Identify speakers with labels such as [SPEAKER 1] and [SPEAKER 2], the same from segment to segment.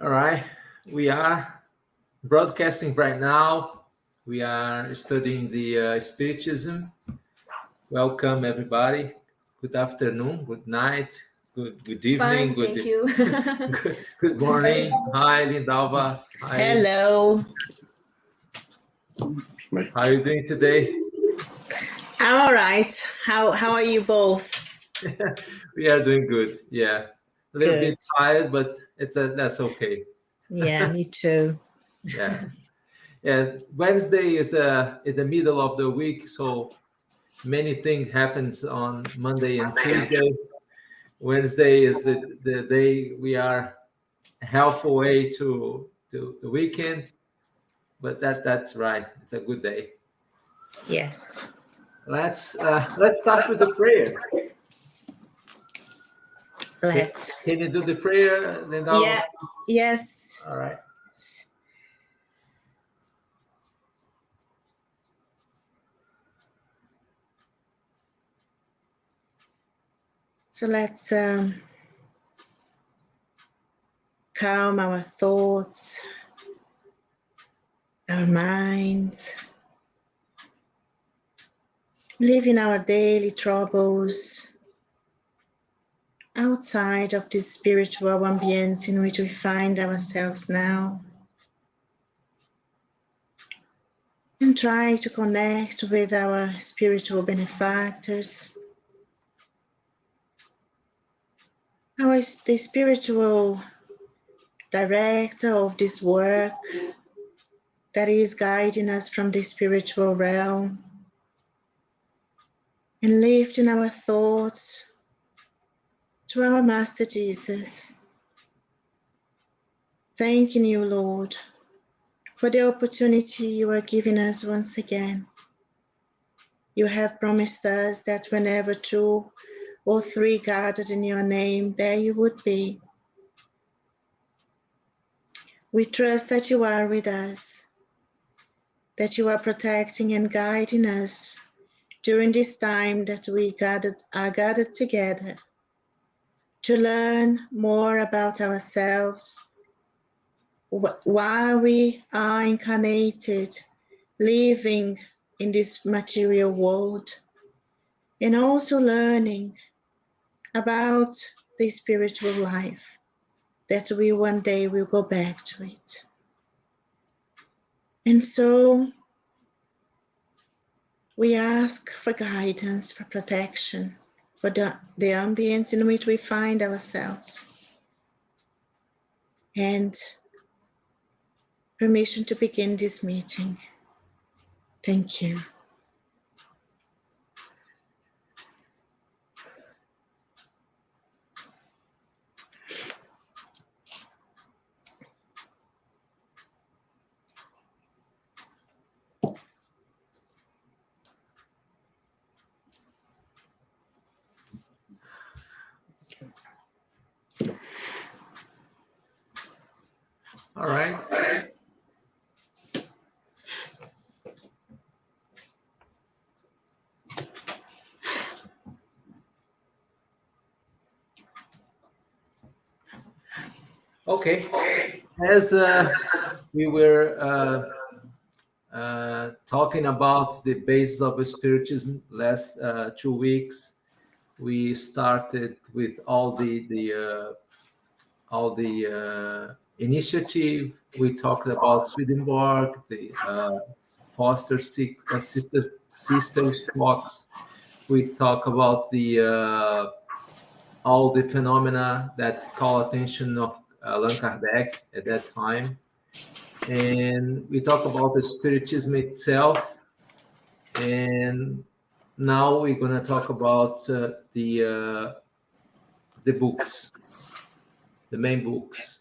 [SPEAKER 1] All right, we are broadcasting right now. We are studying the Spiritism. Welcome, everybody. Good afternoon, good night, good evening,
[SPEAKER 2] Fine, thank you.
[SPEAKER 1] good morning. Hi, Lindalva. Hi,
[SPEAKER 3] Hello.
[SPEAKER 1] how are you doing today?
[SPEAKER 3] I'm all right. How are you both?
[SPEAKER 1] We are doing good. Yeah, a little
[SPEAKER 3] Good.
[SPEAKER 1] bit tired, but that's okay.
[SPEAKER 3] Yeah, me too.
[SPEAKER 1] Yeah, yeah. Wednesday is the middle of the week, so many things happens on Monday and Tuesday. Wednesday is the day we are halfway to the weekend, but that's right. It's a good day.
[SPEAKER 3] Yes.
[SPEAKER 1] Let's start with the prayer. Can,
[SPEAKER 3] Let's.
[SPEAKER 1] can you do the prayer, Lindau?
[SPEAKER 3] Yeah. Yes.
[SPEAKER 1] All right.
[SPEAKER 3] So let's calm our thoughts, our minds, leaving our daily troubles outside of this spiritual ambience in which we find ourselves now. And try to connect with our spiritual benefactors, the spiritual director of this work that is guiding us from the spiritual realm, and lifting our thoughts to our Master Jesus, thanking you, Lord, for the opportunity you are giving us once again. You have promised us that whenever two or three gathered in your name, there you would be. We trust that you are with us, that you are protecting and guiding us during this time that we are gathered together to learn more about ourselves, why we are incarnated, living in this material world, and also learning about the spiritual life, that we one day will go back to it. And so we ask for guidance, for protection, for the ambience in which we find ourselves, and permission to begin this meeting. Thank you.
[SPEAKER 1] All right. Okay. As we were talking about the basis of spiritism last 2 weeks, we started with all the initiative. We talked about Swedenborg, the foster sisters flocks. We talk about the all the phenomena that call attention of Allan Kardec at that time, and we talk about the spiritism itself. And now we're going to talk about the books, the main books,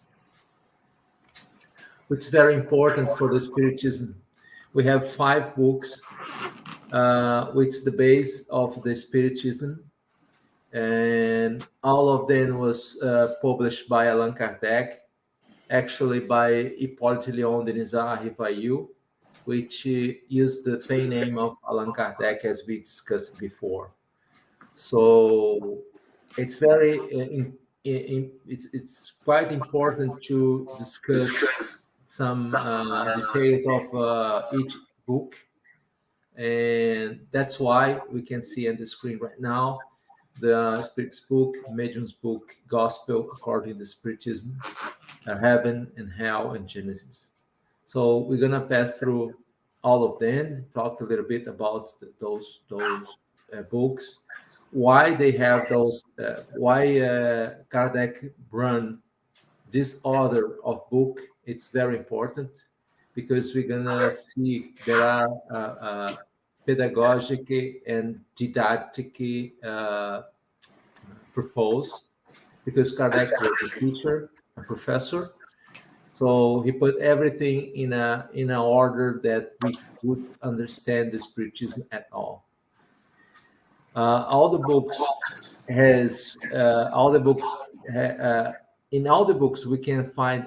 [SPEAKER 1] which is very important for the spiritism. We have 5 books, which is the base of the spiritism, and all of them was published by Allan Kardec, actually by Hippolyte Léon Denisard Rivail, which used the pen name of Allan Kardec, as we discussed before. So it's very it's quite important to discuss some details of each book, and that's why we can see on the screen right now the Spirit's book, Medium's book, Gospel according to Spiritism, Heaven and Hell, and Genesis. So we're gonna pass through all of them, talk a little bit about those books, why they have those, why Kardec run this order of book. It's very important because we're gonna see there are pedagogic and didactic proposed, because Kardec was a teacher, a professor, so he put everything in a order that we would understand the Spiritism at all. All the books has all the books in all the books we can find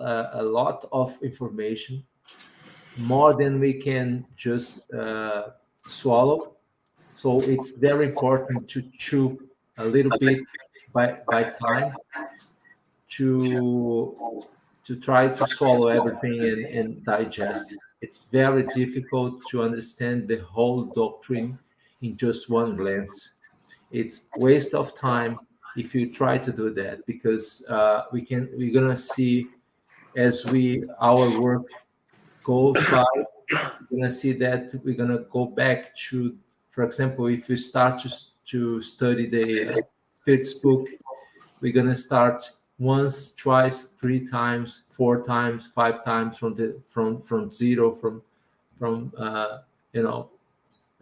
[SPEAKER 1] a lot of information, more than we can just swallow. So it's very important to chew a little bit by time, to try to swallow everything and digest. It's very difficult to understand the whole doctrine in just one glance. It's waste of time if you try to do that, because we're gonna see as we our work goes by, we're gonna see that we're gonna go back to, for example, if you start to study the Spirit's book, we're gonna start once, twice, three times, four times, five times from zero, from you know,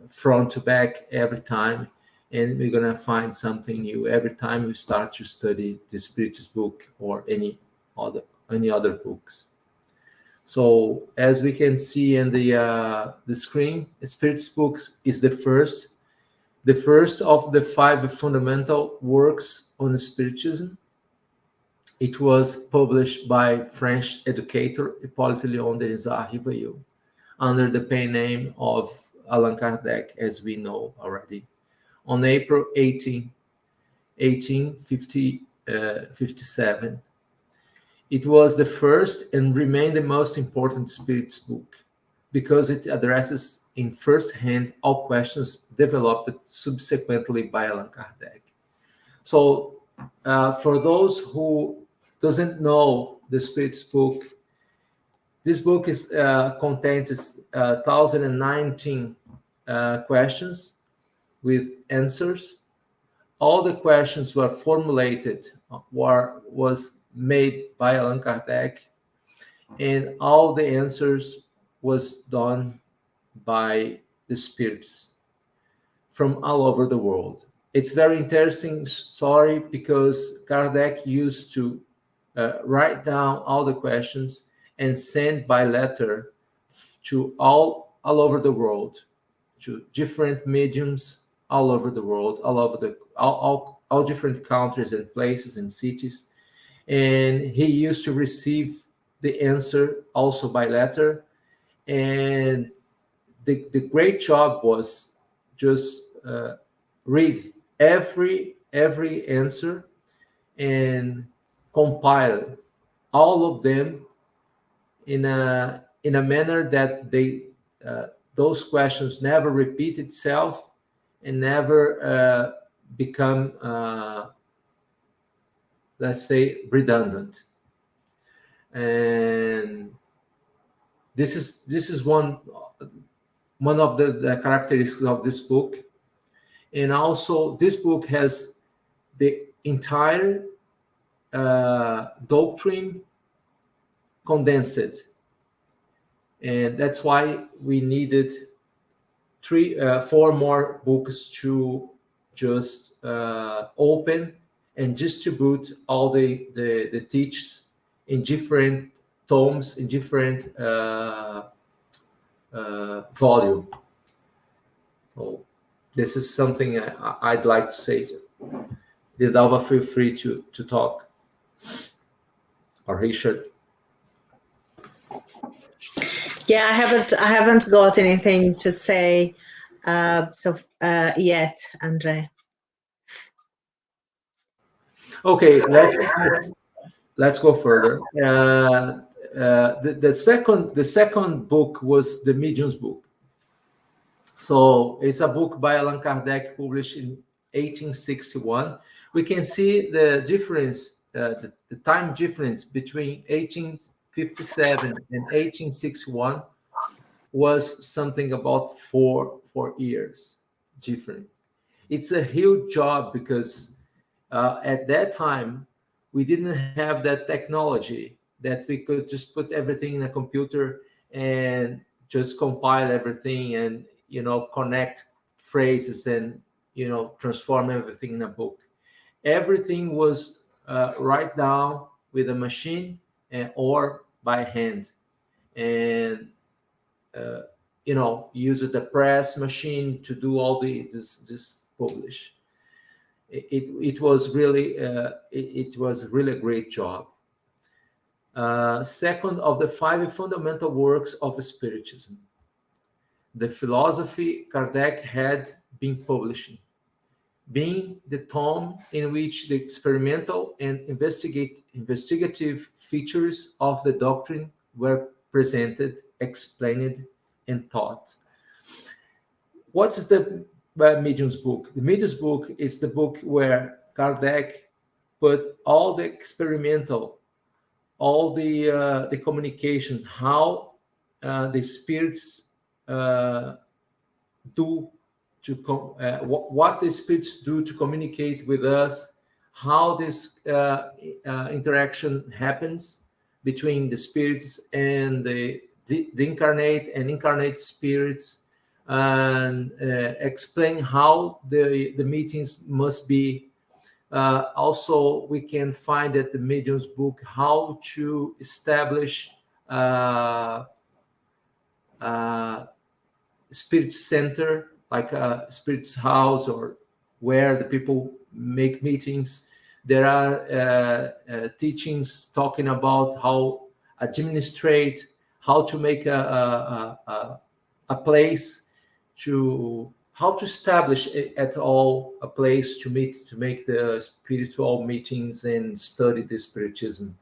[SPEAKER 1] front to back every time, and we're gonna find something new every time we start to study the Spiritist book or any other books. So as we can see in the screen, Spiritist books is the first of the five fundamental works on Spiritism. It was published by French educator Hippolyte Léon Denisard Rivail under the pen name of Allan Kardec, as we know already, on April 18, 1857. It was the first and remained the most important Spirit's book because it addresses in first hand all questions developed subsequently by Allan Kardec. So for those who doesn't know the Spirit's book, this book is contains 1,019 questions with answers. All the questions were formulated, was made by Allan Kardec, and all the answers was done by the spirits from all over the world. It's very interesting story because Kardec used to write down all the questions and send by letter to all over the world, to different mediums all over the world, all over all different countries and places and cities. And he used to receive the answer also by letter. And the great job was just read every answer and compile all of them in a manner that those questions never repeat itself and never become let's say redundant. And this is one of the characteristics of this book. And also this book has the entire doctrine condensed, and that's why we needed four more books to just open and distribute all the teachings in different tomes, in different volume. So this is something I'd like to say. Vidalva, feel free to talk, or Richard.
[SPEAKER 3] Yeah, I haven't got anything to say yet, Andre.
[SPEAKER 1] Okay, let's go further. The second book was the Medium's book. So it's a book by Allan Kardec, published in 1861. We can see the difference, the time difference between 1857 and 1861 was something about four years different. It's a huge job because at that time we didn't have that technology that we could just put everything in a computer and just compile everything and connect phrases and transform everything in a book. Everything was write down with a machine or by hand, and use the press machine to do all this publish. It was really it was really a great job. Second of the five fundamental works of Spiritism, the philosophy Kardec had been publishing, being the tome in which the experimental and investigative features of the doctrine were presented, explained, and taught. What is the Medium's book? The Medium's book is the book where Kardec put all the experimental, all the communications, how the spirits do what the spirits do to communicate with us, how this interaction happens between the spirits and the incarnate and incarnate spirits, and explain how the meetings must be. Also, we can find at the Medium's book how to establish spirit center, like a spirit's house, or where the people make meetings. There are teachings talking about how administrate, how to make a place, to how to establish at all a place to meet, to make the spiritual meetings and study the spiritism.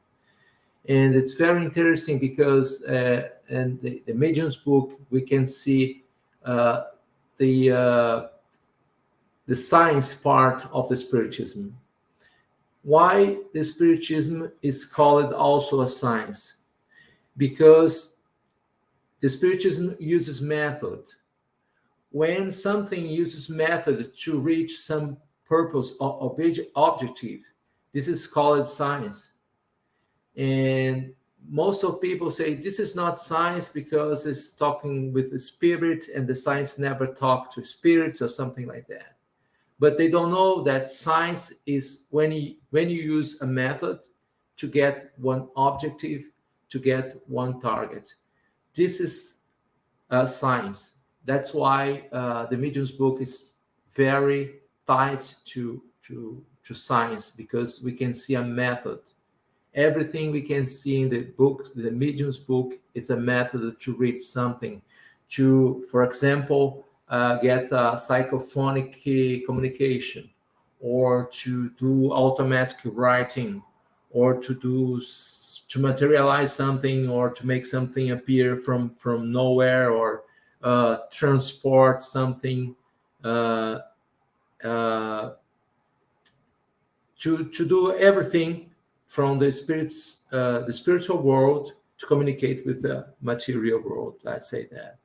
[SPEAKER 1] And it's very interesting because in the Medium's book we can see the science part of the spiritism. Why the spiritism is called also a science? Because the spiritism uses method. When something uses method to reach some purpose or objective, this is called science. And most of people say this is not science because it's talking with the spirit, and the science never talk to spirits or something like that. But they don't know that science is when you use a method to get one objective, to get one target. This is science. That's why the Medium's book is very tied to science, because we can see a method. Everything we can see in the book, the Medium's book, is a method to read something, to, for example, get a psychophonic communication, or to do automatic writing, or to materialize something, or to make something appear from nowhere, or transport something, to do everything from the spiritual world to communicate with the material world. Let's say that.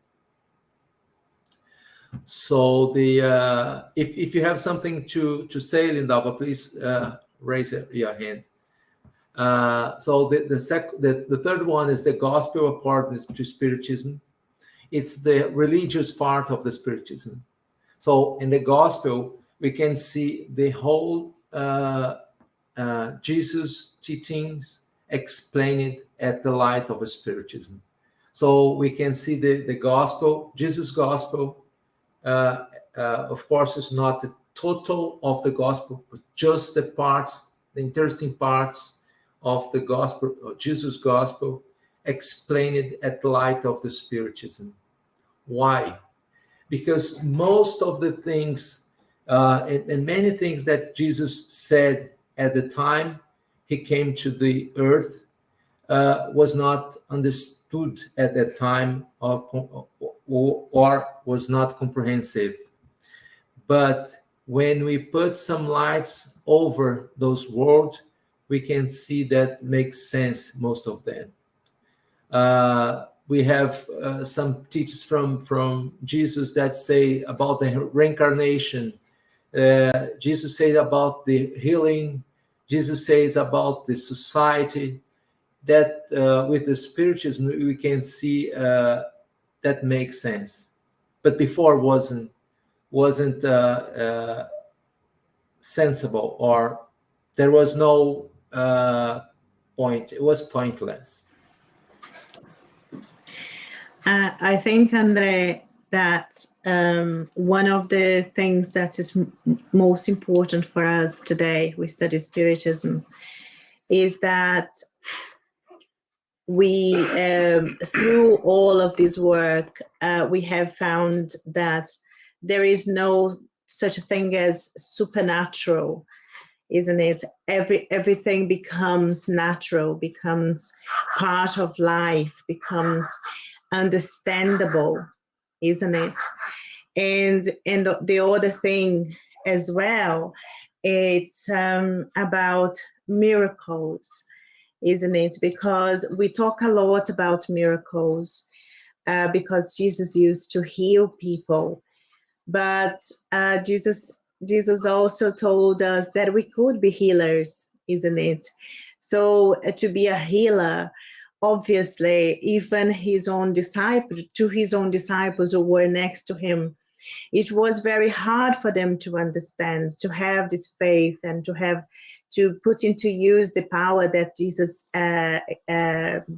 [SPEAKER 1] So if you have something to say, Lindava, please raise your hand. So the third one is the gospel according to Spiritism. It's the religious part of the Spiritism. So in the gospel, we can see the whole Jesus' teachings explained at the light of Spiritism. So we can see the gospel, Jesus' gospel. Of course, it's not the total of the gospel, but just the parts, the interesting parts of the gospel, Jesus' gospel, explained at the light of the Spiritism. Why? Because most of the things and many things that Jesus said at the time he came to the earth was not understood at that time, or was not comprehensive. But when we put some lights over those words, we can see that makes sense, most of them. We have some teachings from Jesus that say about the reincarnation. Jesus says about the healing. Jesus says about the society. That with the spiritism we can see that makes sense, but before wasn't sensible, or there was no point. It was pointless.
[SPEAKER 3] I think, Andre, that one of the things that is most important for us today, we study Spiritism, is that we, through all of this work, we have found that there is no such a thing as supernatural, isn't it? Everything becomes natural, becomes part of life, becomes understandable, isn't it? And the other thing as well, it's about miracles, isn't it? Because we talk a lot about miracles because Jesus used to heal people, but Jesus also told us that we could be healers, isn't it? So to be a healer, obviously, even his own disciples who were next to him, it was very hard for them to understand, to have this faith, and to put into use the power that Jesus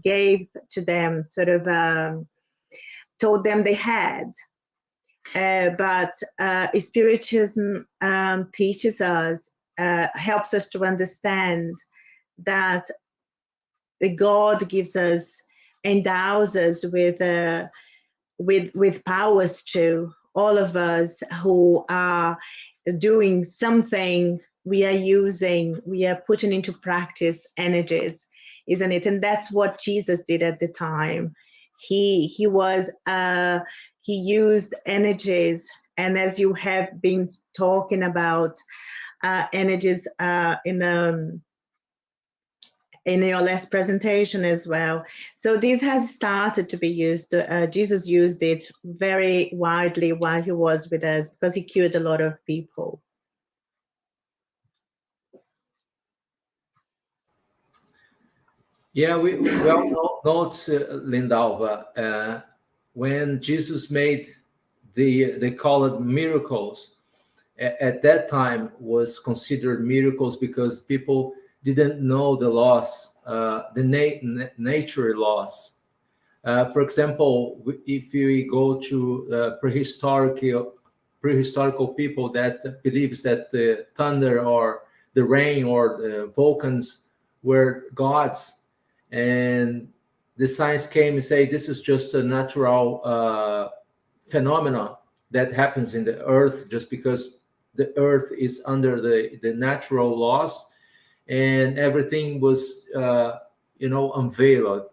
[SPEAKER 3] gave to them, sort of told them they had. But Spiritism teaches us, helps us to understand that God gives us, endows us with powers too. All of us who are doing something, we are putting into practice energies, isn't it? And that's what Jesus did at the time. He used energies, and as you have been talking about energies in your last presentation as well. So this has started to be used. Jesus used it very widely while he was with us because he cured a lot of people.
[SPEAKER 1] Yeah, we well notes, Lindalva, when Jesus made they call it miracles. At that time was considered miracles because people didn't know the laws, the nature laws. For example, if we go to prehistorical people that believes that the thunder or the rain or the volcans were gods, and the science came and say this is just a natural phenomena that happens in the earth just because the earth is under the natural laws, and everything was unveiled.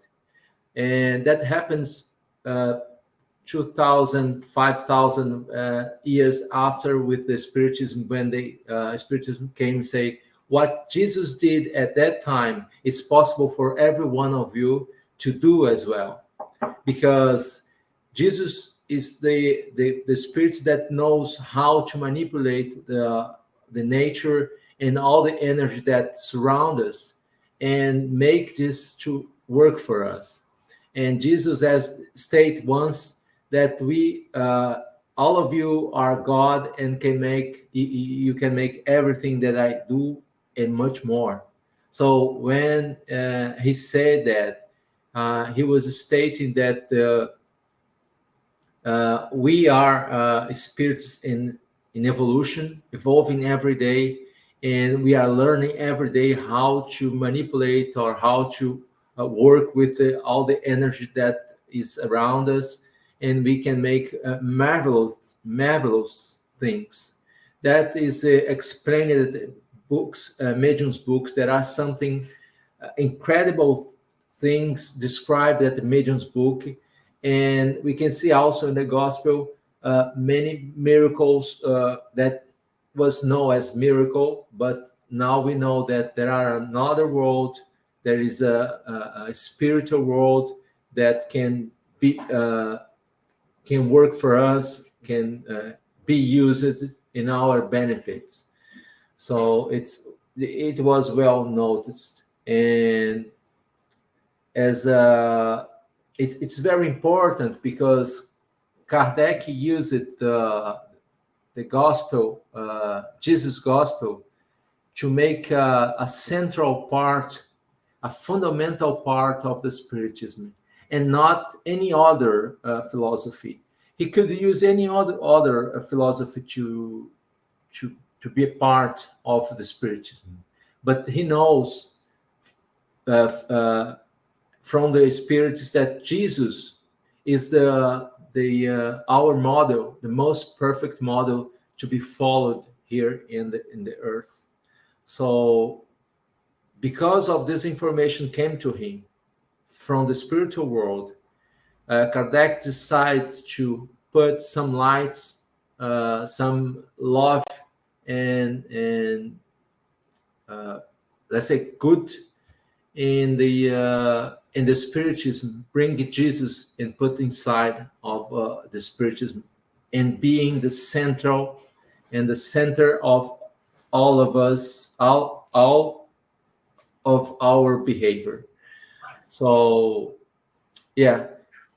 [SPEAKER 1] And that happens 2,000, 5,000 years after with the Spiritism, when the Spiritism came and say, what Jesus did at that time is possible for every one of you to do as well. Because Jesus is the spirit that knows how to manipulate the nature and all the energy that surround us and make this to work for us. And Jesus has stated once that we all of you are God and you can make everything that I do and much more. So when he said that, he was stating that we are spirits in evolution, evolving every day, and we are learning every day how to manipulate or how to work with all the energy that is around us, and we can make marvelous things. That is explained books, mediums books, there are something incredible things described at the mediums book, and we can see also in the gospel many miracles that was known as miracle, but now we know that there are another world. There is a spiritual world that can be can work for us, can be used in our benefits. So it was well noticed, and as it's very important because Kardec used the gospel, Jesus' gospel, to make a central part, a fundamental part of the Spiritism, and not any other philosophy. He could use any other philosophy to be a part of the Spiritism, but he knows from the Spirits that Jesus is the our model, the most perfect model to be followed here in the earth. So because of this information came to him from the spiritual world, Kardec decides to put some lights, some love, and let's say good in the Spiritism, bring Jesus and put inside of the Spiritism, and being the central and the center of all of us, all of our behavior. So yeah,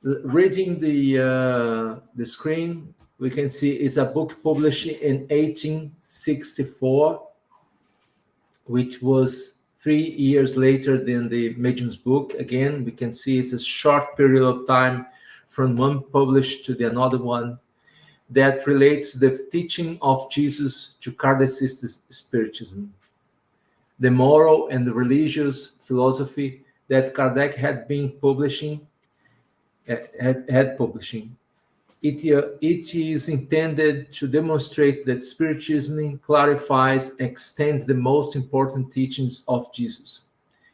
[SPEAKER 1] reading the screen, we can see it's a book published in 1864, which was 3 years later than the Medium's book. Again, we can see it's a short period of time from one published to the another one that relates the teaching of Jesus to Kardecist Spiritism, the moral and the religious philosophy that Kardec had been publishing. It is intended to demonstrate that Spiritism clarifies and extends the most important teachings of Jesus.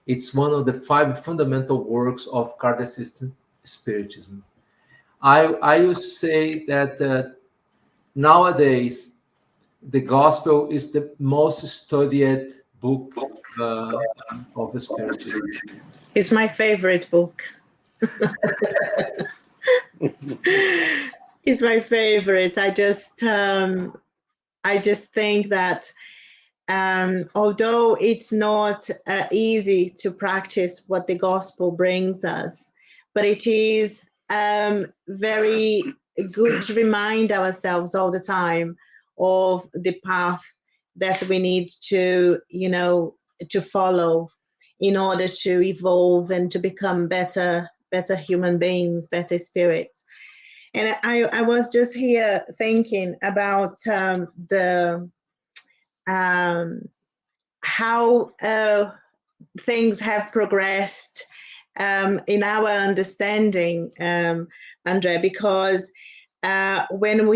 [SPEAKER 1] It's one of the 5 fundamental works of Kardecist Spiritism. I used to say that nowadays the Gospel is the most studied book of the Spiritism.
[SPEAKER 3] It's my favorite book. It's my favorite. I just think that although it's not easy to practice what the gospel brings us, but it is very good to remind ourselves all the time of the path that we need to, to follow in order to evolve and to become better human beings, better spirits. And I was just here thinking about how things have progressed in our understanding, Andre, because when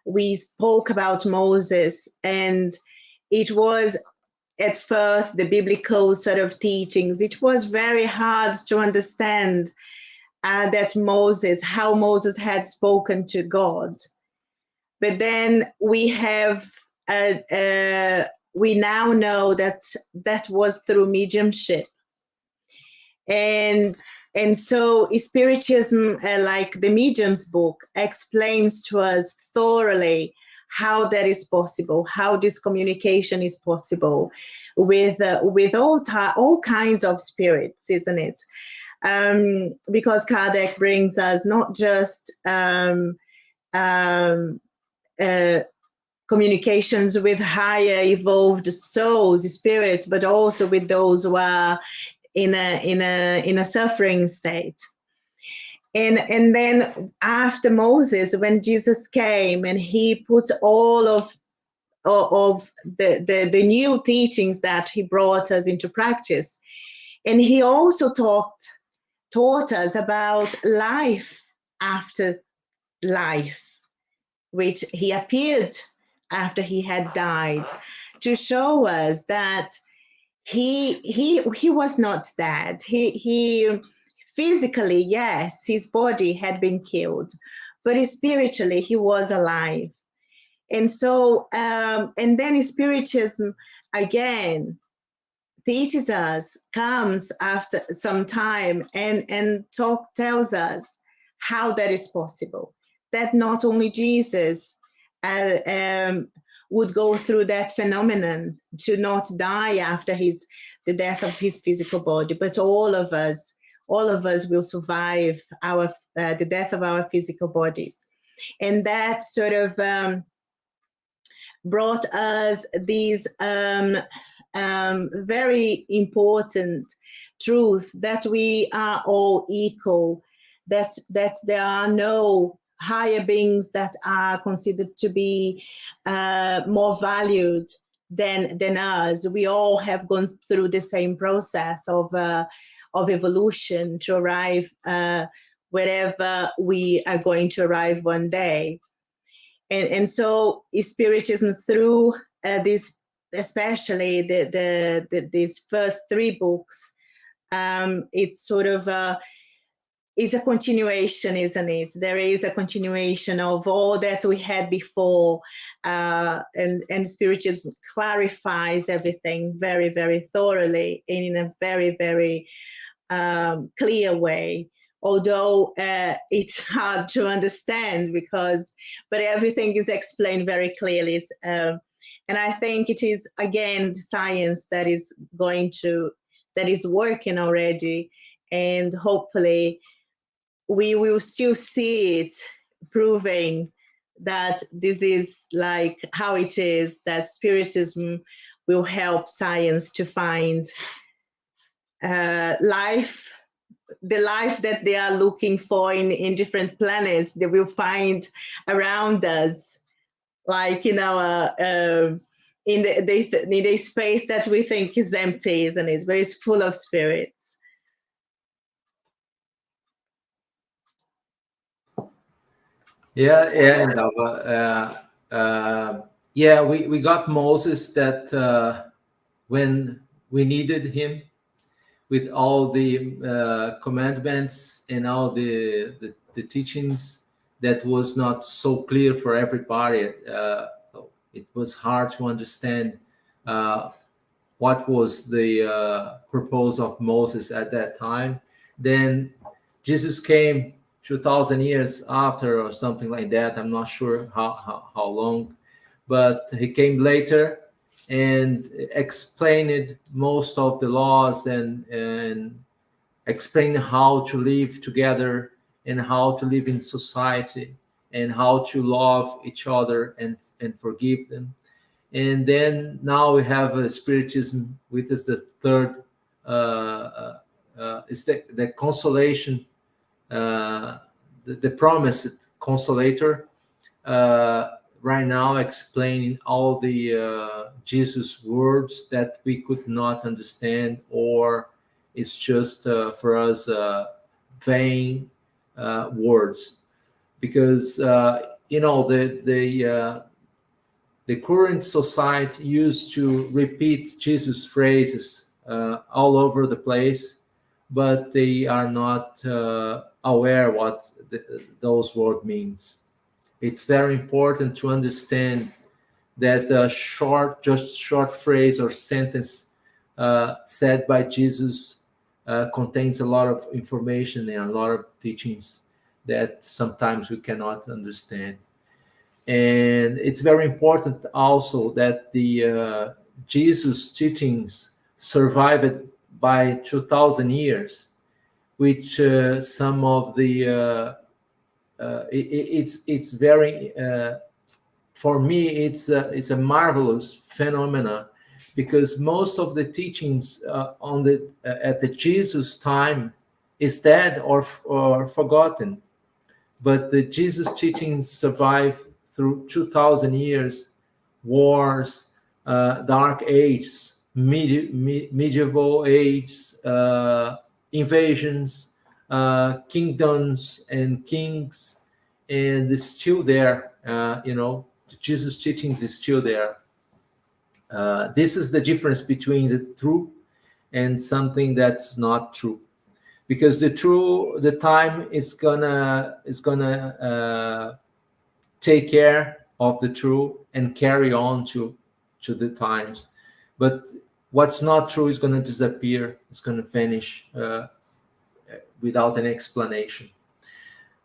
[SPEAKER 3] we spoke about Moses, and it was at first the biblical sort of teachings, it was very hard to understand that how Moses had spoken to God. But then we now know that was through mediumship. And so Spiritism, like the Medium's book, explains to us thoroughly how that is possible, how this communication is possible with all kinds of spirits, isn't it? Because Kardec brings us not just communications with higher evolved souls, spirits, but also with those who are in a suffering state. And then after Moses, when Jesus came and he put all of the new teachings that he brought us into practice, and he also taught us about life after life, which he appeared after he had died, to show us that he was not dead. He physically, yes, his body had been killed, but spiritually he was alive. And so, and then Spiritism again teaches us, comes after some time, and tells us how that is possible. That not only Jesus uh, um, would go through that phenomenon to not die after the death of his physical body, but all of us will survive the death of our physical bodies. And that sort of brought us these very important truth that we are all equal, that there are no higher beings that are considered to be more valued than us. We all have gone through the same process of evolution to arrive wherever we are going to arrive one day. And so Spiritism, through this, especially these first three books, it's sort of is a continuation, isn't it? There is a continuation of all that we had before, and Spiritism clarifies everything very, very thoroughly and in a very, very clear way. Although it's hard to understand but everything is explained very clearly. And I think it is, again, science that is working already. And hopefully we will still see it proving that this is like how it is, that Spiritism will help science to find life, the life that they are looking for in different planets. They will find around us, like in our in the space that we think is empty, isn't it? But it's full of spirits.
[SPEAKER 1] Yeah, Indaba. Yeah, we got Moses that when we needed him, with all the commandments and all the teachings, that was not so clear for everybody. So it was hard to understand what was the purpose of Moses at that time. Then Jesus came 2,000 years after, or something like that. I'm not sure how long, but he came later and explained most of the laws, and explained how to live together and how to live in society and how to love each other and forgive them. And then now we have Spiritism, which is the third, it's the consolation, the promised consolator, right now explaining all the Jesus words that we could not understand, or it's just for us vain words, because the current society used to repeat Jesus phrases all over the place, but they are not aware what those words means. It's very important to understand that short phrase or sentence said by Jesus contains a lot of information and a lot of teachings that sometimes we cannot understand. And it's very important also that the Jesus teachings survived by 2,000 years, which some of the it's very for me it's a marvelous phenomena, because most of the teachings on the at the Jesus time is dead or forgotten, but the Jesus teachings survive through 2,000 years, wars, dark ages, medieval ages, invasions, kingdoms and kings, and it's still there. Jesus' teachings is still there. This is the difference between the true and something that's not true, because the time is gonna take care of the true and carry on to the times, but what's not true is going to disappear. It's going to vanish without an explanation.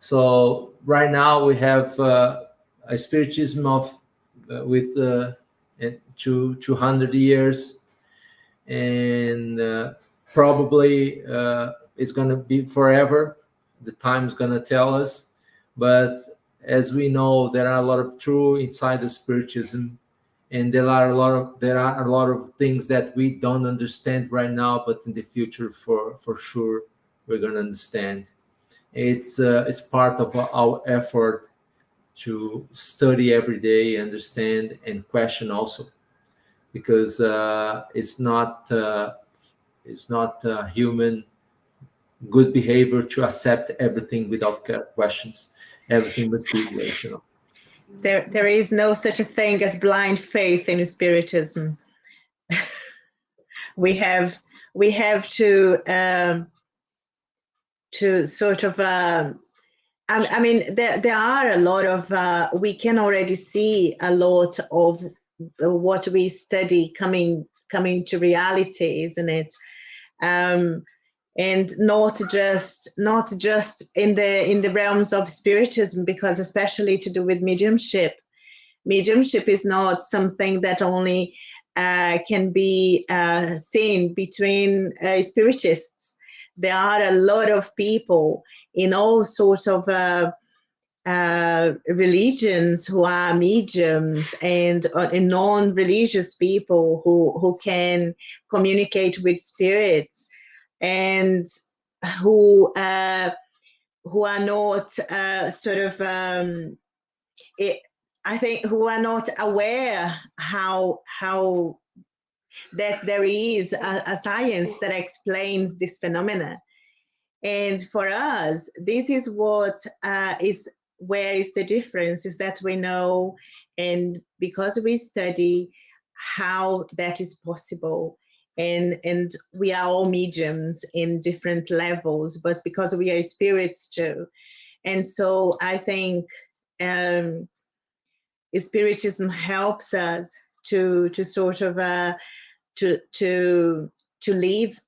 [SPEAKER 1] So right now we have a spiritism of with 200 years, and probably it's going to be forever. The time's going to tell us. But as we know, there are a lot of truth inside the spiritism, and there are a lot of things that we don't understand right now, but in the future, for sure, we're going to understand. It's part of our effort to study every day, understand, and question also, because it's not human good behavior to accept everything without questions. Everything must be rational.
[SPEAKER 3] There is no such a thing as blind faith in Spiritism. we have to sort of I mean, there are a lot of we can already see a lot of what we study coming to reality, isn't it? And not just in the realms of spiritism, because especially to do with mediumship is not something that only can be seen between spiritists. There are a lot of people in all sorts of religions who are mediums, and non-religious people who can communicate with spirits, and who are not sort of I think who are not aware how that there is a science that explains this phenomena. And for us, this is what is where is the difference, is that we know, and because we study how that is possible, and we are all mediums in different levels, but because we are spirits too. And so I think spiritism helps us to sort of to live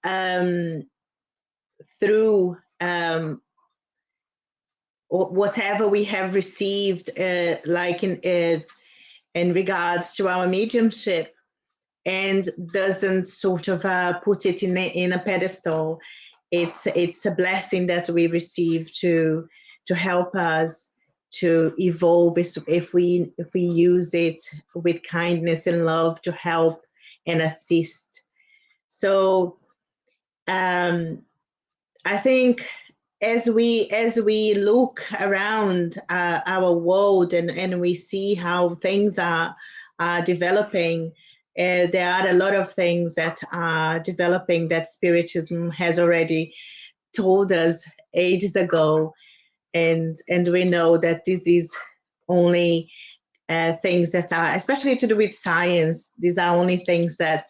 [SPEAKER 3] through whatever we have received, like in regards to our mediumship, and doesn't sort of put it in a pedestal. It's a blessing that we receive to help us to evolve if we use it with kindness and love to help and assist. So I think as we look around our world, and we see how things are developing, there are a lot of things that are developing that Spiritism has already told us ages ago, and we know that this is only things that are, especially to do with science, these are only things that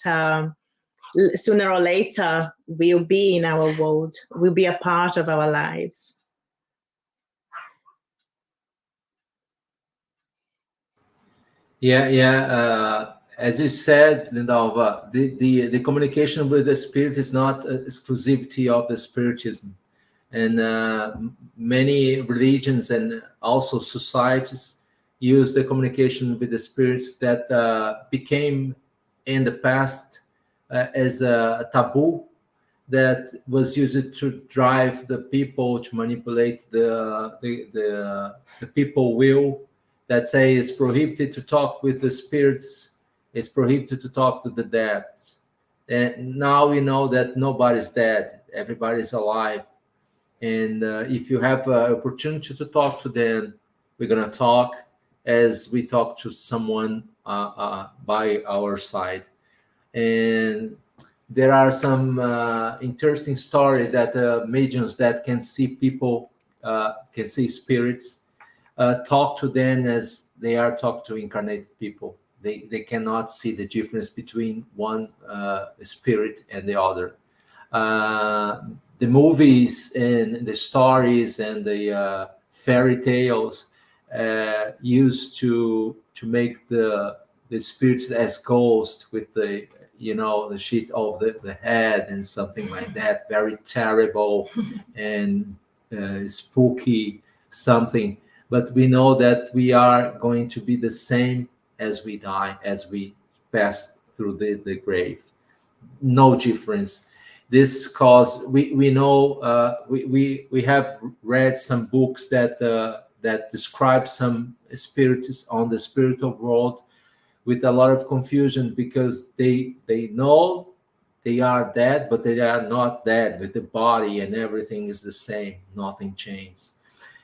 [SPEAKER 3] sooner or later will be in our world, will be a part of our lives.
[SPEAKER 1] Yeah. As you said, Lindalva, the communication with the spirit is not exclusivity of the spiritism, and many religions and also societies use the communication with the spirits that became in the past as a taboo that was used to drive the people, to manipulate the people will, that say it's prohibited to talk with the spirits, it's prohibited to talk to the dead. And now we know that nobody's dead, everybody's alive. And if you have an opportunity to talk to them, we're going to talk as we talk to someone by our side. And there are some interesting stories that mediums that can see people, can see spirits, talk to them as they are talking to incarnated people. They cannot see the difference between one spirit and the other. The movies and the stories and the fairy tales used to make the spirits as ghost with the, you know, the sheet of the head and something like that, very terrible and spooky something. But we know that we are going to be the same as we die, as we pass through the grave. No difference. This cause we know, we have read some books that that describe some spirits on the spiritual world with a lot of confusion, because they know they are dead, but they are not dead. With the body and everything is the same, nothing changes.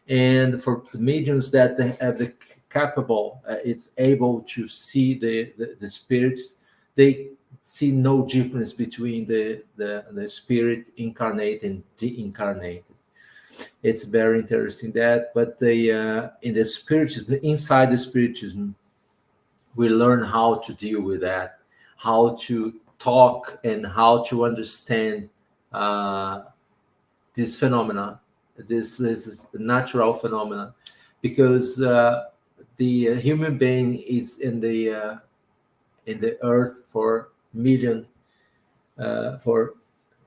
[SPEAKER 1] And for the mediums that they have the capable, it's able to see the spirits, they see no difference between the spirit incarnate and deincarnated. It's very interesting that. But the in the spiritism, inside the spiritism, we learn how to deal with that, how to talk and how to understand uh, this phenomena. This is a natural phenomena, because the human being is in the earth for million, for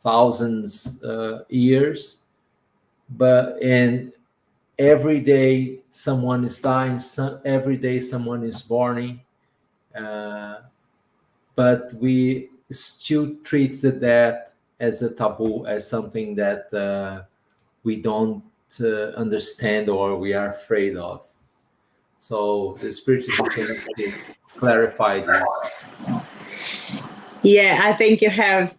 [SPEAKER 1] thousands years, but and every day someone is dying, every day someone is born, uh, but we still treat the death as a taboo, as something that we don't understand or we are afraid of. So the spiritism came to clarify this.
[SPEAKER 3] Yeah, I think you have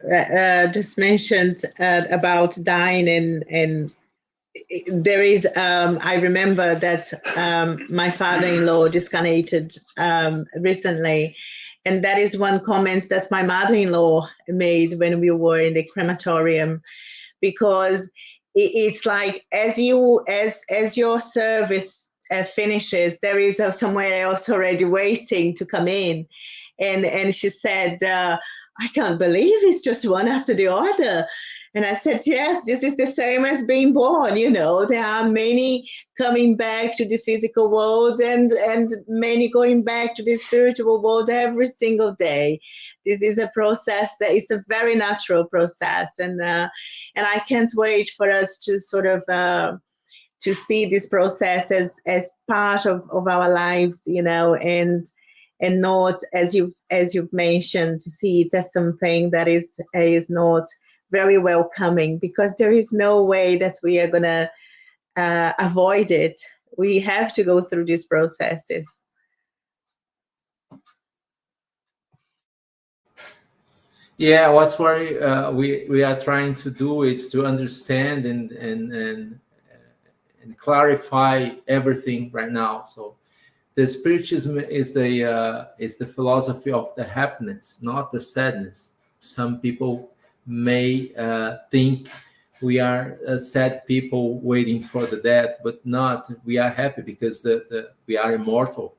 [SPEAKER 3] just mentioned about dying, and there is. I remember that my father-in-law disconnected recently, and that is one comment that my mother-in-law made when we were in the crematorium, because it's like as your service finishes, there is somewhere else already waiting to come in, and she said, I can't believe it's just one after the other. And I said, yes, this is the same as being born. You know, there are many coming back to the physical world, and many going back to the spiritual world every single day. This is a process that is a very natural process, and I can't wait for us to sort of to see this process as part of our lives, you know, and not, as you've mentioned, to see it as something that is not very welcoming, because there is no way that we are gonna avoid it. We have to go through these processes.
[SPEAKER 1] Yeah, what's what we are trying to do is to understand and clarify everything right now. So the spiritism is the philosophy of the happiness, not the sadness. Some people may think we are sad people waiting for the death, but not. We are happy because we are immortal,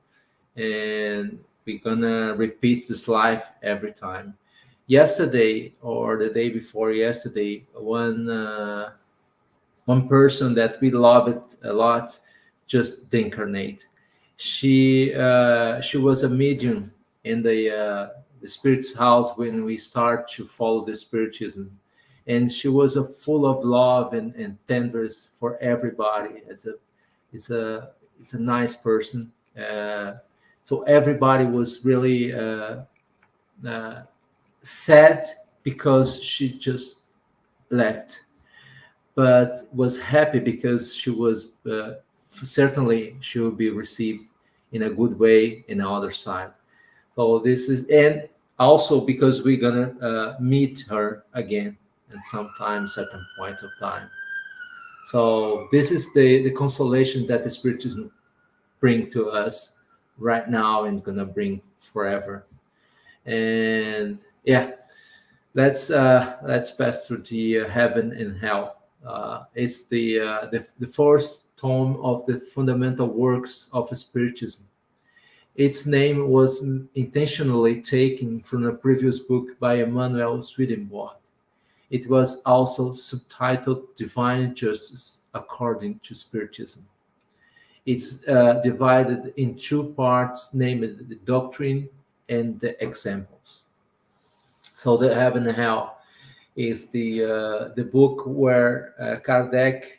[SPEAKER 1] and we're gonna repeat this life every time. Yesterday or the day before yesterday, one person that we loved a lot just incarnate. She was a medium in the spirit's house when we start to follow the spiritism, and she was a full of love and tenderness for everybody. It's a it's a nice person. So everybody was really uh, sad because she just left, but was happy because she was certainly she will be received in a good way in the other side. So this is, and also because we're gonna meet her again at some time, certain point of time. So this is the consolation that the spiritism bring to us right now and gonna bring forever. And yeah, let's pass through the heaven and hell. It's the first tome of the fundamental works of spiritism. Its name was intentionally taken from a previous book by Emanuel Swedenborg. It was also subtitled Divine Justice According to Spiritism. It's divided in two parts, named the doctrine and the examples. So the Heaven and Hell is the book where Kardec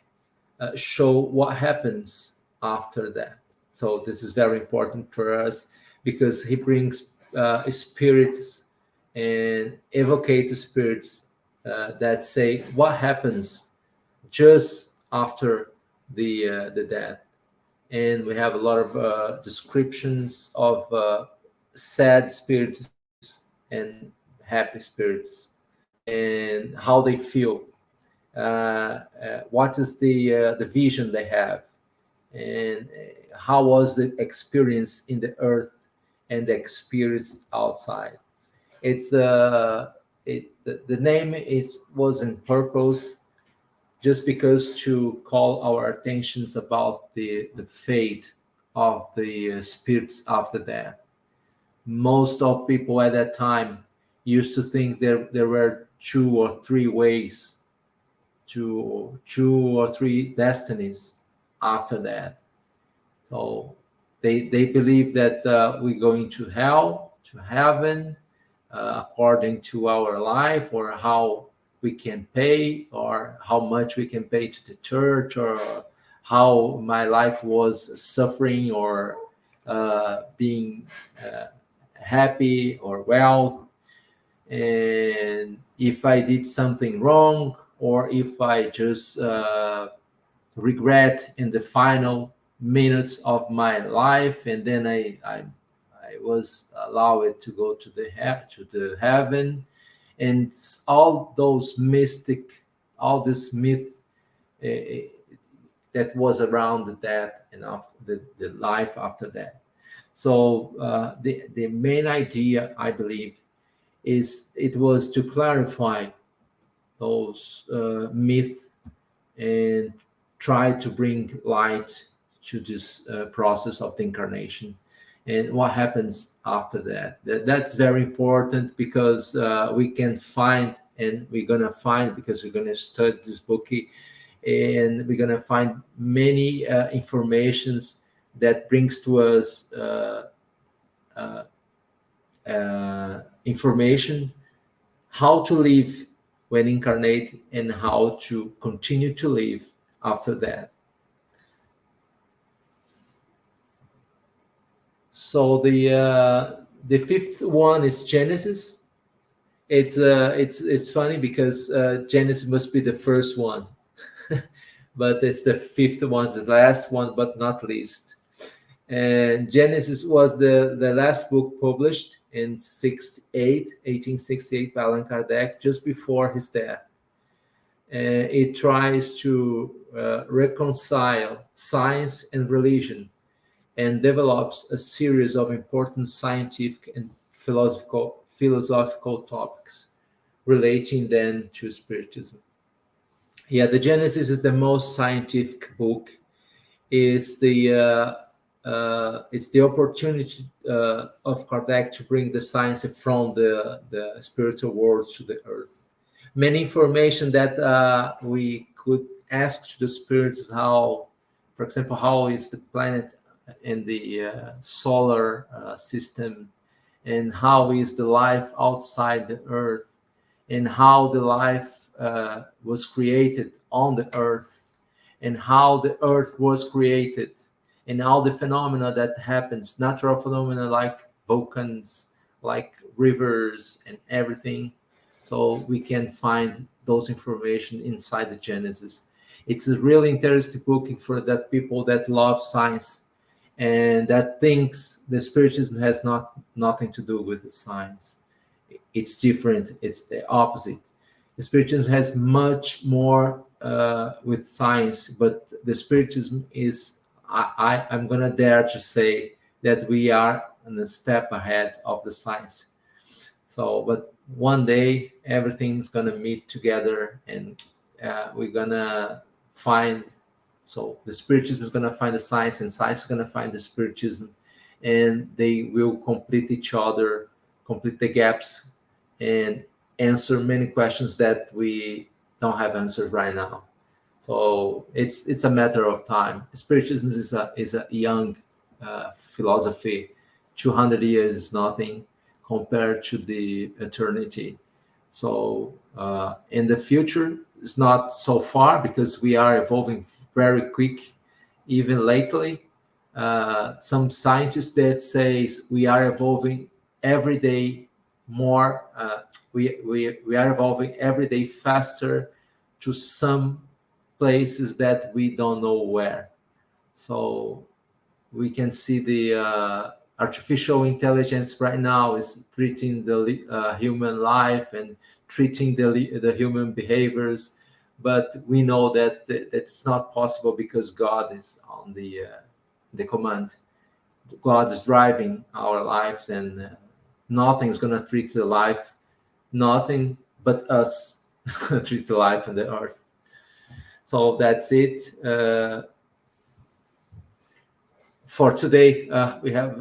[SPEAKER 1] show what happens after that. So this is very important for us because he brings spirits and evocate spirits that say what happens just after the death. And we have a lot of descriptions of sad spirits and happy spirits and how they feel, what is the vision they have, and how was the experience in the earth and the experience outside. It's the name is was in purpose just because to call our attentions about the fate of the spirits after death. Most of people at that time used to think there were two or three ways, two or three destinies after that. So they believe that we go into hell, to heaven, according to our life or how we can pay or how much we can pay to the church or how my life was suffering or being happy or wealth, and if I did something wrong or if I just regret in the final minutes of my life, and then I was allowed to go to the heaven, and all those mystic, all this myth uh, that was around the death and after the life after that. So the main idea, I believe, is it was to clarify those myths and try to bring light to this process of the incarnation and what happens after that. That's very important because we can find, and we're going to find, because we're going to study this book, and we're going to find many informations that brings to us information how to live when incarnate and how to continue to live after that. So the fifth one is Genesis. It's funny because Genesis must be the first one, but it's the fifth one, the last one, but not least. And Genesis was the last book published in 1868 by Allan Kardec, just before his death. It tries to reconcile science and religion and develops a series of important scientific and philosophical topics relating then to Spiritism. Yeah, the Genesis is the most scientific book. It's the opportunity of Kardec to bring the science from the spiritual world to the earth. Many information that we could ask to the spirits, how, for example, how is the planet in the solar system, and how is the life outside the earth, and how the life was created on the earth, and how the earth was created, and all the phenomena that happens, natural phenomena like volcans, like rivers and everything. So we can find those information inside the Genesis. It's a really interesting book for that people that love science and that thinks the Spiritism has nothing to do with the science. It's different. It's the opposite. The Spiritism has much more with science, but the Spiritism is, I'm gonna dare to say that we are a step ahead of the science. So, but one day everything's gonna meet together, and we're gonna find. So the Spiritism is gonna find the science, and science is gonna find the Spiritism, and they will complete each other, complete the gaps, and answer many questions that we don't have answers right now. So it's a matter of time. Spiritism is a young philosophy. 200 years is nothing compared to the eternity. So in the future, it's not so far because we are evolving very quick. Even lately, some scientists that say we are evolving every day more. We are evolving every day faster to some places that we don't know where. So we can see the artificial intelligence right now is treating the human life and treating the human behaviors, but we know that that's not possible because God is on the command. God is driving our lives, and nothing's gonna treat the life, nothing but us is gonna treat the life on the earth. So that's it for today. We have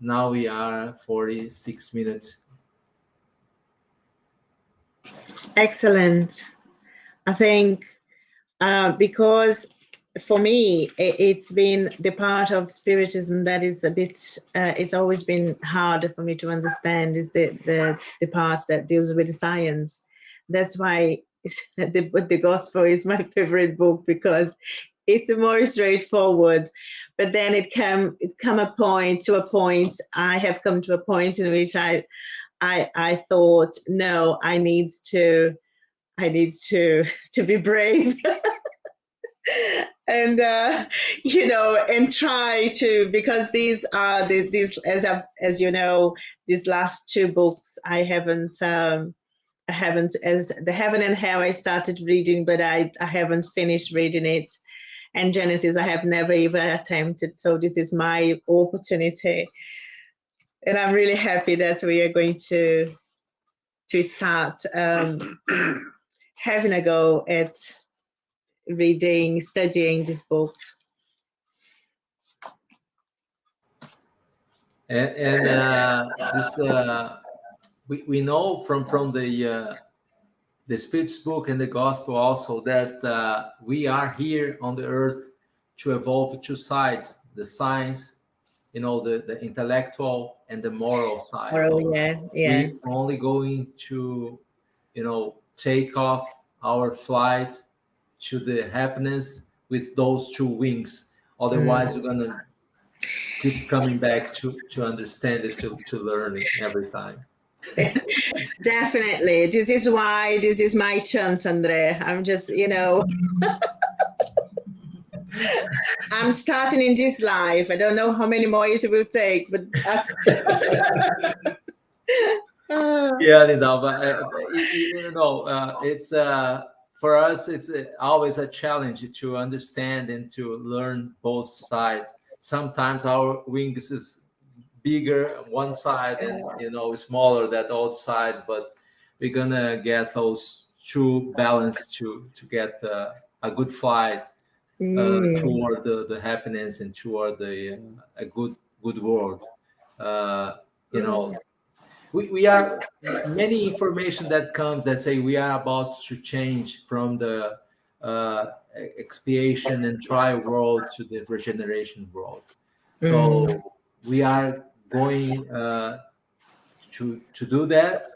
[SPEAKER 1] now we are 46 minutes.
[SPEAKER 3] Excellent. I think because for me, it's been the part of Spiritism that is a bit, it's always been harder for me to understand is the part that deals with science. That's why the Gospel is my favorite book, because it's more straightforward. But then it have come to a point in which I thought, no, I need to be brave. And and try to, because these are these, as you know, these last two books I haven't as the Heaven and Hell I started reading, but I haven't finished reading it, and Genesis I have never even attempted, so this is my opportunity, and I'm really happy that we are going to start having a go at studying this book.
[SPEAKER 1] And this we know from the Spirit's book and the Gospel also that we are here on the earth to evolve two sides: the science, the intellectual and the moral side.
[SPEAKER 3] Oh,
[SPEAKER 1] So
[SPEAKER 3] yeah.
[SPEAKER 1] we only going to take off our flight to the happiness with those two wings. Otherwise, we're gonna keep coming back to understand it, to learn it every time.
[SPEAKER 3] Definitely. This is why this is my chance, Andre. I'm just, I'm starting in this life. I don't know how many more it will take, but
[SPEAKER 1] Yeah, Linda, but it's for us, it's always a challenge to understand and to learn both sides. Sometimes our wings is bigger on one side and smaller that other side, but we're gonna get those two balance to get a good flight toward the happiness and toward the a good world. You know, we are many information that comes that say we are about to change from the expiation and trial world to the regeneration world. So we are going to do that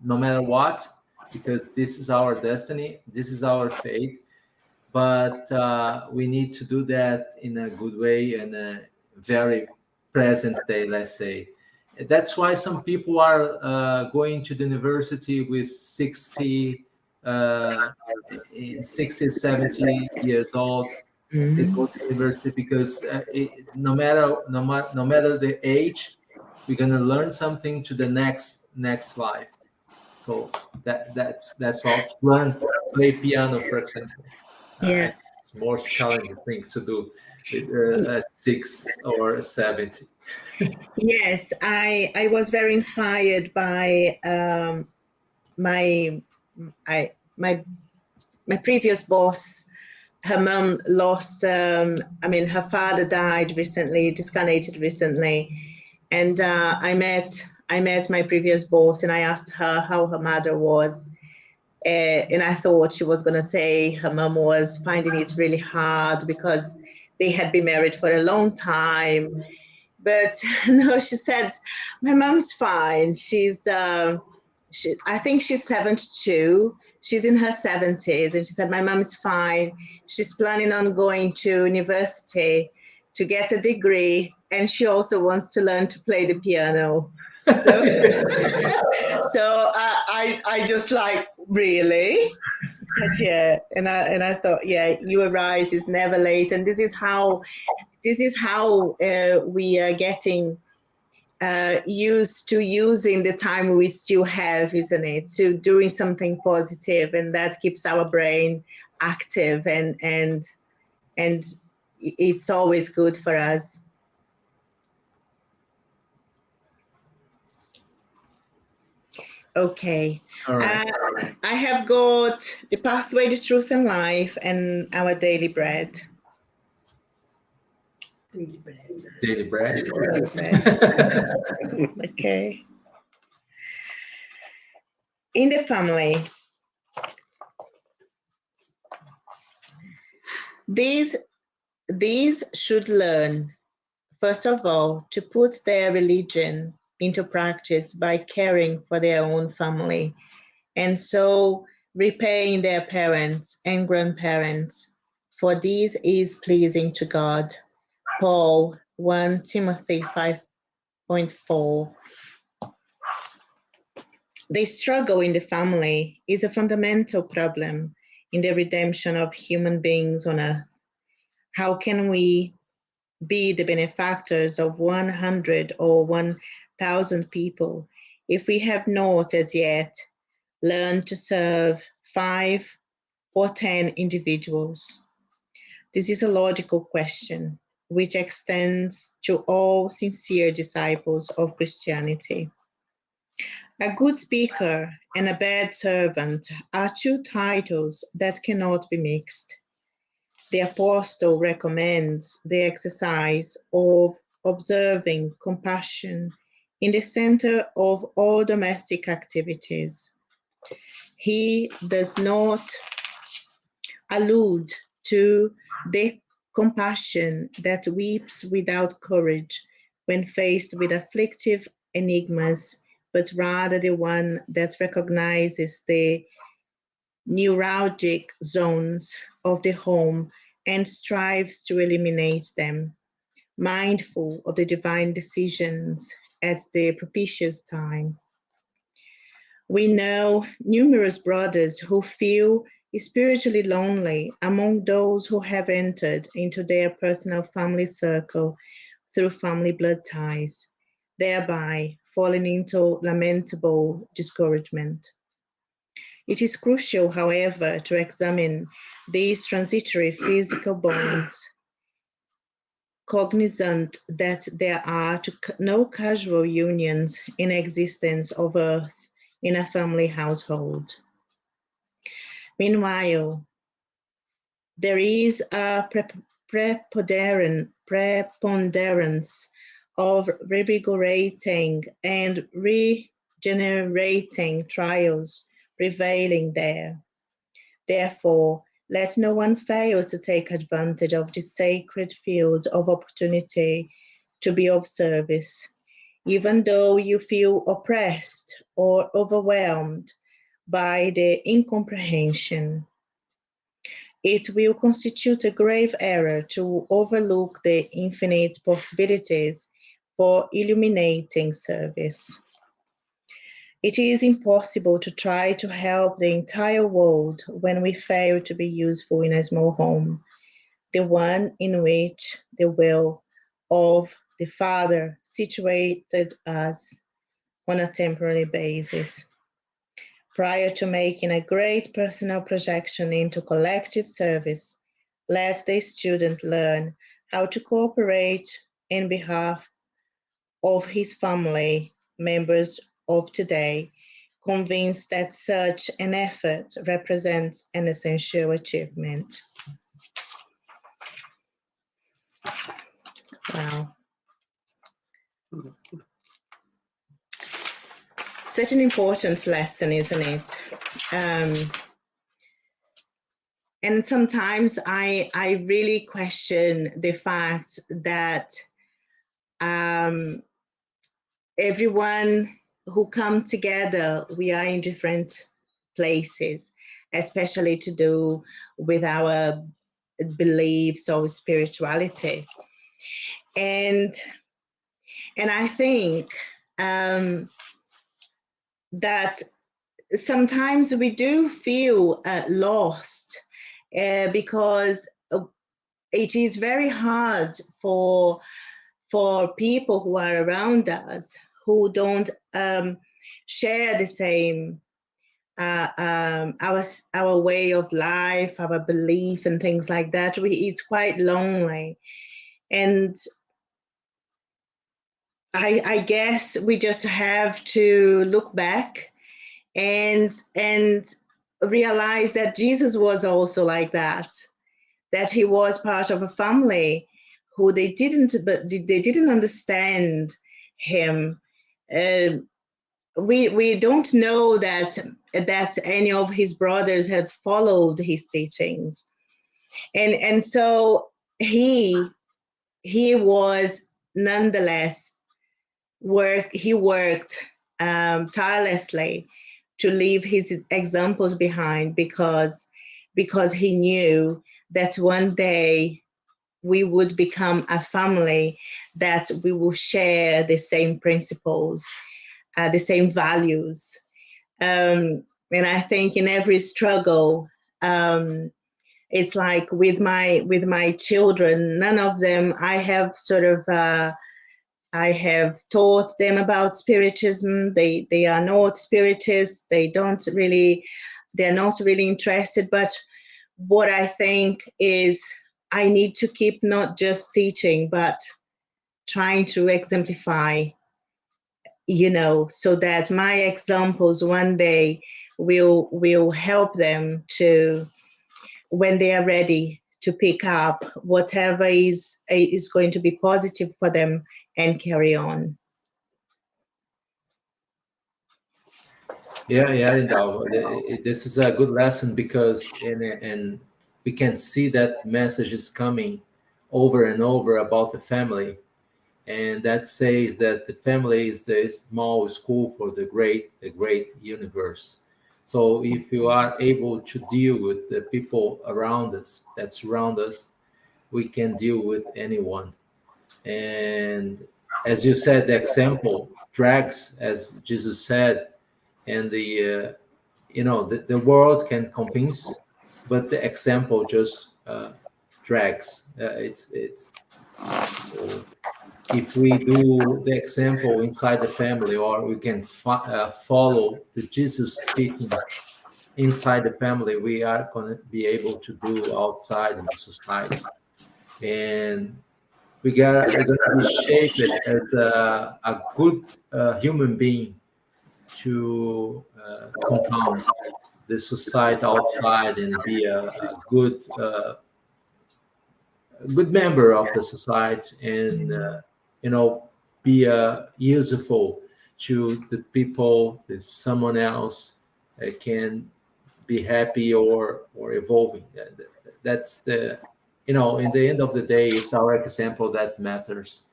[SPEAKER 1] no matter what, because this is our destiny, this is our fate. But we need to do that in a good way and a very present day, let's say. That's why some people are going to the university with 60, 70 years old. They go to university because no matter the age, we're gonna learn something to the next life. So that's all. Learn play piano, for example.
[SPEAKER 3] yeah.
[SPEAKER 1] It's more challenging thing to do at 6 or 70.
[SPEAKER 3] Yes, I was very inspired by my my my previous boss, her mum lost, her father died recently, discarnated recently. And I met my previous boss and I asked her how her mother was. And I thought she was going to say her mom was finding it really hard because they had been married for a long time. But no, she said, my mom's fine. I think she's 72. She's in her 70s. And she said, my mom's fine. She's planning on going to university to get a degree. And she also wants to learn to play the piano. So, so I just like, really? Said, yeah. And I thought, yeah, you arise is never late. And this is how we are getting used to using the time we still have, isn't it? To doing something positive, and that keeps our brain active, and it's always good for us. Okay.
[SPEAKER 1] All right.
[SPEAKER 3] I have got the pathway to truth and life and our daily bread.
[SPEAKER 1] Daily bread.
[SPEAKER 3] Okay. In the family, these should learn, first of all, to put their religion into practice by caring for their own family, and so repaying their parents and grandparents, for this is pleasing to God. Paul 1 Timothy 5.4. The struggle in the family is a fundamental problem in the redemption of human beings on earth. How can we be the benefactors of 100 or 1,000 people if we have not as yet learned to serve 5 or 10 individuals? This is a logical question which extends to all sincere disciples of Christianity. A good speaker and a bad servant are two titles that cannot be mixed. The apostle recommends the exercise of observing compassion in the center of all domestic activities. He does not allude to the compassion that weeps without courage when faced with afflictive enigmas, but rather the one that recognizes the neuralgic zones of the home and strives to eliminate them, mindful of the divine decisions at the propitious time. We know numerous brothers who feel spiritually lonely among those who have entered into their personal family circle through family blood ties, thereby falling into lamentable discouragement. It is crucial, however, to examine these transitory physical bonds, cognizant that there are no casual unions in existence of earth in a family household. Meanwhile, there is a preponderance of revigorating and regenerating trials prevailing there. Therefore, let no one fail to take advantage of this sacred field of opportunity to be of service, even though you feel oppressed or overwhelmed by the incomprehension. It will constitute a grave error to overlook the infinite possibilities for illuminating service. It is impossible to try to help the entire world when we fail to be useful in a small home, the one in which the will of the Father situated us on a temporary basis. Prior to making a great personal projection into collective service, let the student learn how to cooperate in behalf of his family members of today, convinced that such an effort represents an essential achievement. Wow. Such an important lesson, isn't it? And sometimes I really question the fact that everyone who come together, we are in different places, especially to do with our beliefs or spirituality. And I think that sometimes we do feel lost because it is very hard for people who are around us who don't share the same our way of life, our belief, and things like that. It's quite lonely, and I guess we just have to look back and realize that Jesus was also like that. That he was part of a family who they didn't understand him. We don't know that any of his brothers had followed his teachings, and so he was nonetheless worked tirelessly to leave his examples behind, because he knew that one day we would become a family, that we will share the same principles, the same values. And I think in every struggle, it's like with my children, none of them I have sort of I have taught them about Spiritism. They are not Spiritists. They're not really interested. But what I think is I need to keep not just teaching, but trying to exemplify, so that my examples one day will help them to, when they are ready, to pick up whatever is going to be positive for them and carry on.
[SPEAKER 1] Yeah, Lindau. This is a good lesson because and we can see that message is coming over and over about the family, and that says that the family is the small school for the great universe. So if you are able to deal with the people around us, that surround us, we can deal with anyone. And as you said, the example drags, as Jesus said, and the world can convince, but the example just drags. It's so if we do the example inside the family, or we can follow the Jesus teaching inside the family, we are going to be able to do outside in the society, and we're going to be shaped as a good human being to compound the society outside and be a good member of the society, and be useful to the people that someone else can be happy or evolving. That's the in the end of the day, it's our example that matters,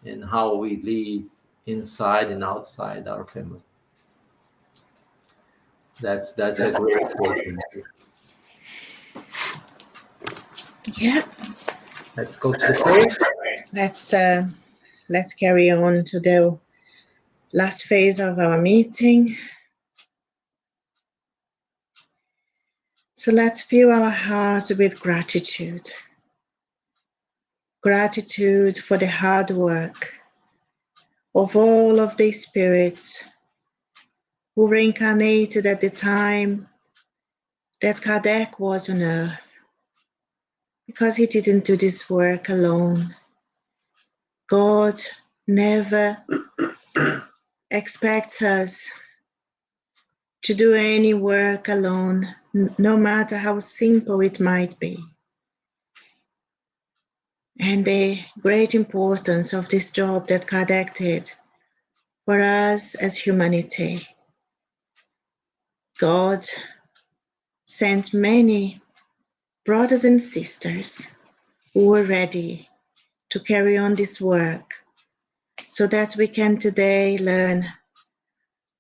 [SPEAKER 1] and how we live inside and outside our family. That's a great quote.
[SPEAKER 3] Yeah.
[SPEAKER 1] Let's go to the prayer.
[SPEAKER 3] Let's carry on to the last phase of our meeting. So let's fill our hearts with gratitude. Gratitude for the hard work of all of the spirits who reincarnated at the time that Kardec was on earth, because he didn't do this work alone. God never expects us to do any work alone, no matter how simple it might be. and the great importance of this job that Kardec did for us as humanity. God sent many brothers and sisters who were ready to carry on this work so that we can today learn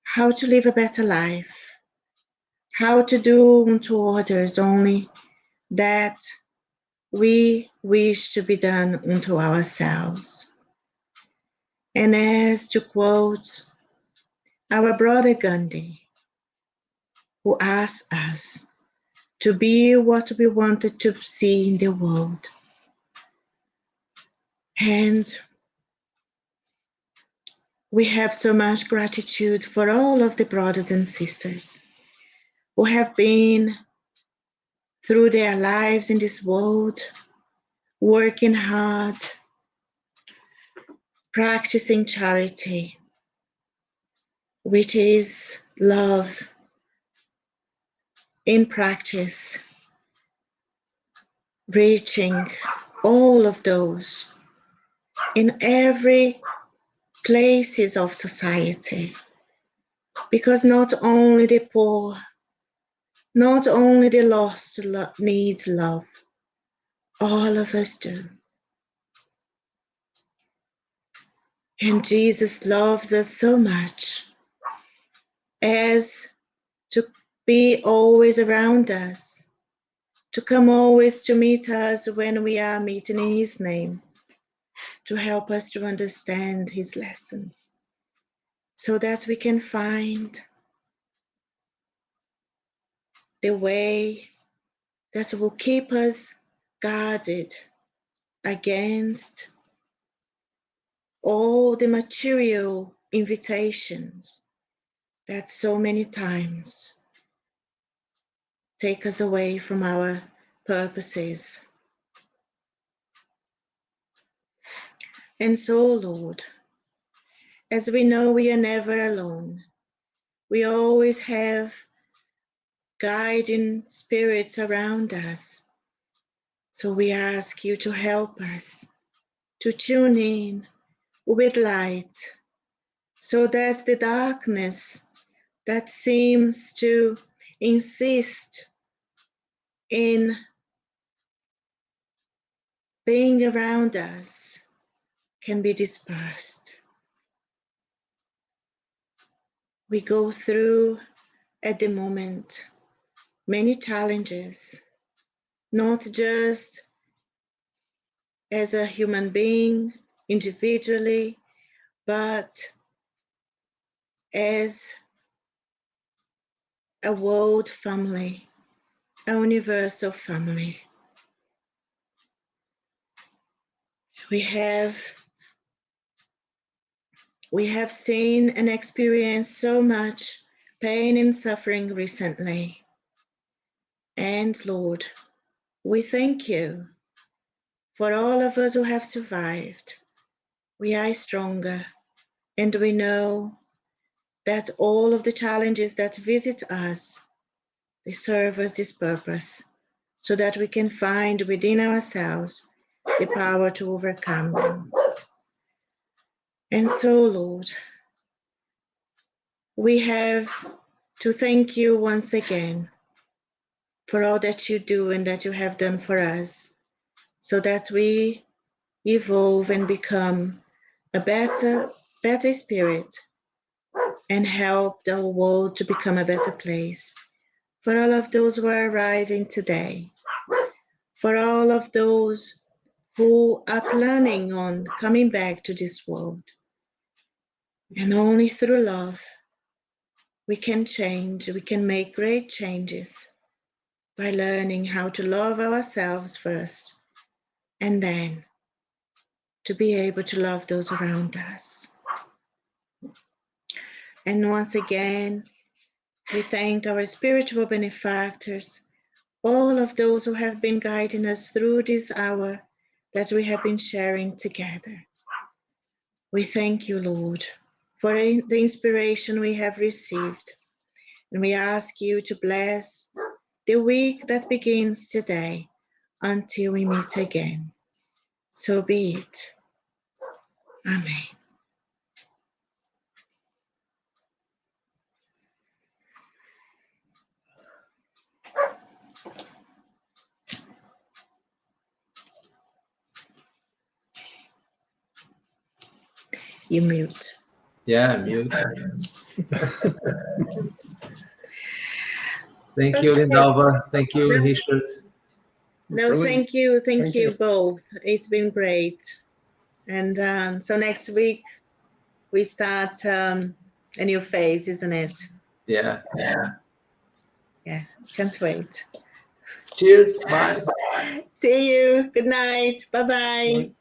[SPEAKER 3] how to live a better life, how to do unto others only that we wish to be done unto ourselves. And as to quote our brother Gandhi, who asked us to be what we wanted to see in the world. And we have so much gratitude for all of the brothers and sisters who have been through their lives in this world, working hard, practicing charity, which is love in practice, reaching all of those in every places of society, because not only the poor, not only the lost needs love, all of us do. And Jesus loves us so much as to be always around us, to come always to meet us when we are meeting in His name, to help us to understand His lessons, so that we can find the way that will keep us guarded against all the material invitations that so many times take us away from our purposes. And so, Lord, as we know we are never alone, we always have guiding spirits around us. So we ask you to help us to tune in with light, so that the darkness that seems to insist in being around us can be dispersed. We go through at the moment many challenges, not just as a human being individually, but as a world family, a universal family. We have seen and experienced so much pain and suffering recently. And Lord, we thank you for all of us who have survived. We are stronger, and we know that all of the challenges that visit us, they serve us this purpose, so that we can find within ourselves the power to overcome them. And so, Lord, we have to thank you once again for all that you do and that you have done for us, so that we evolve and become a better spirit and help the world to become a better place. For all of those who are arriving today, for all of those who are planning on coming back to this world. And only through love we can change, we can make great changes by learning how to love ourselves first, and then to be able to love those around us. And once again, we thank our spiritual benefactors, all of those who have been guiding us through this hour that we have been sharing together. We thank you, Lord, for the inspiration we have received. And we ask you to bless the week that begins today until we meet again. So be it. Amen. You mute.
[SPEAKER 1] Yeah, mute. Thank you, Lindalva. Thank you, Richard.
[SPEAKER 3] No,
[SPEAKER 2] Brilliant.
[SPEAKER 3] thank you both. It's been great. And so next week we start a new phase, isn't it?
[SPEAKER 1] Yeah.
[SPEAKER 3] Yeah, can't wait.
[SPEAKER 1] Cheers. Bye.
[SPEAKER 3] See you. Good night. Bye-bye.
[SPEAKER 2] Bye.